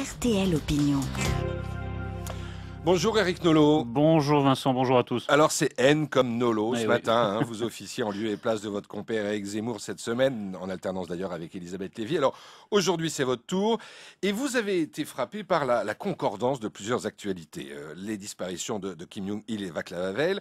RTL Opinion. Bonjour Éric Nolot. Bonjour Vincent, bonjour à tous. Alors c'est N comme Nolo ce oui. matin, vous officiez en lieu et place de votre compère Éric Zemmour cette semaine, en alternance d'ailleurs avec Elisabeth Lévy. Alors aujourd'hui c'est votre tour et vous avez été frappé par la concordance de plusieurs actualités. Les disparitions de Kim Jong-il et Václav Havel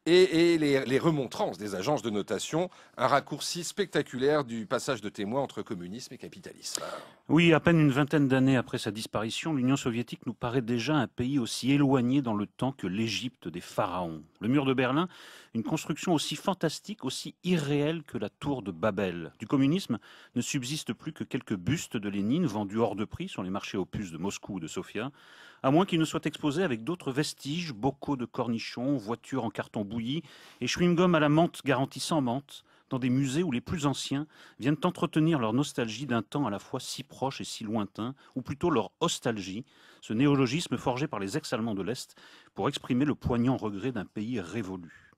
et les remontrances des agences de notation, un raccourci spectaculaire du passage de témoin entre communisme et capitalisme. Oui, à peine une vingtaine d'années après sa disparition, l'Union soviétique nous paraît déjà un pays aussi éloigné dans le temps que l'Égypte des pharaons. Le mur de Berlin, une construction aussi fantastique, aussi irréelle que la tour de Babel. Du communisme ne subsiste plus que quelques bustes de Lénine vendus hors de prix sur les marchés aux puces de Moscou ou de Sofia, à moins qu'ils ne soient exposés avec d'autres vestiges, bocaux de cornichons, voitures en carton bouilli et chewing-gum à la menthe garantissant menthe, dans des musées où les plus anciens viennent entretenir leur nostalgie d'un temps à la fois si proche et si lointain, ou plutôt leur ostalgie, ce néologisme forgé par les ex-Allemands de l'Est pour exprimer le poignant regret d'un pays révolu.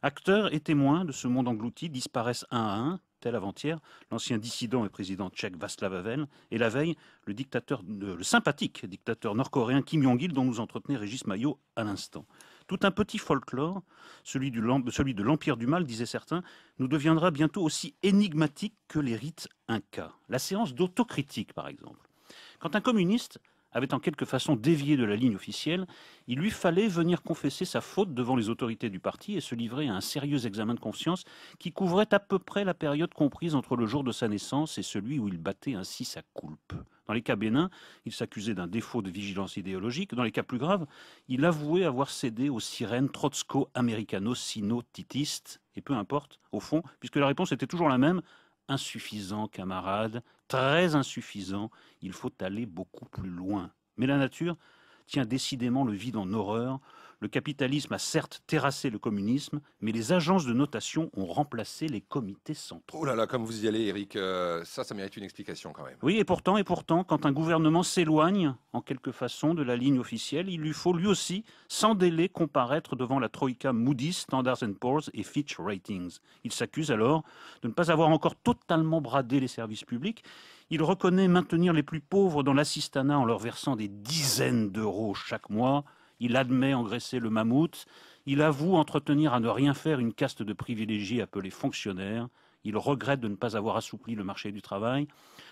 Acteurs et témoins de ce monde englouti disparaissent un à un, tel avant-hier l'ancien dissident et président tchèque Václav Havel, et la veille le sympathique dictateur nord-coréen Kim Jong-il dont nous entretenait Régis Maillot à l'instant. Tout un petit folklore, celui de l'Empire du Mal, disaient certains, nous deviendra bientôt aussi énigmatique que les rites incas. La séance d'autocritique, par exemple. Quand un communiste avait en quelque façon dévié de la ligne officielle, il lui fallait venir confesser sa faute devant les autorités du parti et se livrer à un sérieux examen de conscience qui couvrait à peu près la période comprise entre le jour de sa naissance et celui où il battait ainsi sa coulpe. Dans les cas bénins, il s'accusait d'un défaut de vigilance idéologique. Dans les cas plus graves, il avouait avoir cédé aux sirènes trotsko-américano-sino-titistes. Et peu importe, au fond, puisque la réponse était toujours la même, insuffisant, camarade, très insuffisant, il faut aller beaucoup plus loin. Mais la nature tient décidément le vide en horreur. Le capitalisme a certes terrassé le communisme, mais les agences de notation ont remplacé les comités centraux. Oh là là, comme vous y allez Éric, ça mérite une explication quand même. Oui, et pourtant, quand un gouvernement s'éloigne, en quelque façon, de la ligne officielle, il lui faut lui aussi, sans délai, comparaître devant la Troïka Moody's, Standard & Poor's et Fitch Ratings. Il s'accuse alors de ne pas avoir encore totalement bradé les services publics. Il reconnaît maintenir les plus pauvres dans l'assistanat en leur versant des dizaines d'euros chaque mois. Il admet engraisser le mammouth. Il avoue entretenir à ne rien faire une caste de privilégiés appelés fonctionnaires. Il regrette de ne pas avoir assoupli le marché du travail,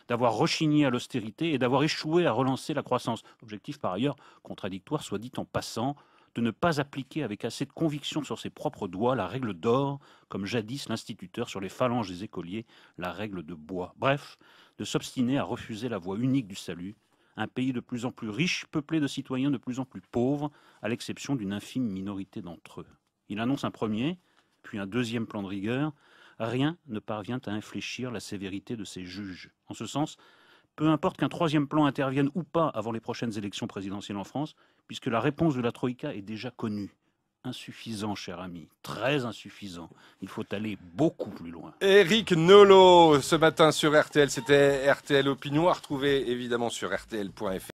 d'avoir rechigné à l'austérité et d'avoir échoué à relancer la croissance. Objectif par ailleurs contradictoire, soit dit en passant, de ne pas appliquer avec assez de conviction sur ses propres doigts la règle d'or, comme jadis l'instituteur sur les phalanges des écoliers, la règle de bois. Bref, de s'obstiner à refuser la voie unique du salut, un pays de plus en plus riche, peuplé de citoyens de plus en plus pauvres, à l'exception d'une infime minorité d'entre eux. Il annonce un premier, puis un deuxième plan de rigueur. Rien ne parvient à infléchir la sévérité de ses juges. En ce sens, peu importe qu'un troisième plan intervienne ou pas avant les prochaines élections présidentielles en France, puisque la réponse de la Troïka est déjà connue. Insuffisant, cher ami, très insuffisant. Il faut aller beaucoup plus loin. Éric Nolot, ce matin sur RTL, c'était RTL Opinion, à retrouver évidemment sur rtl.fr.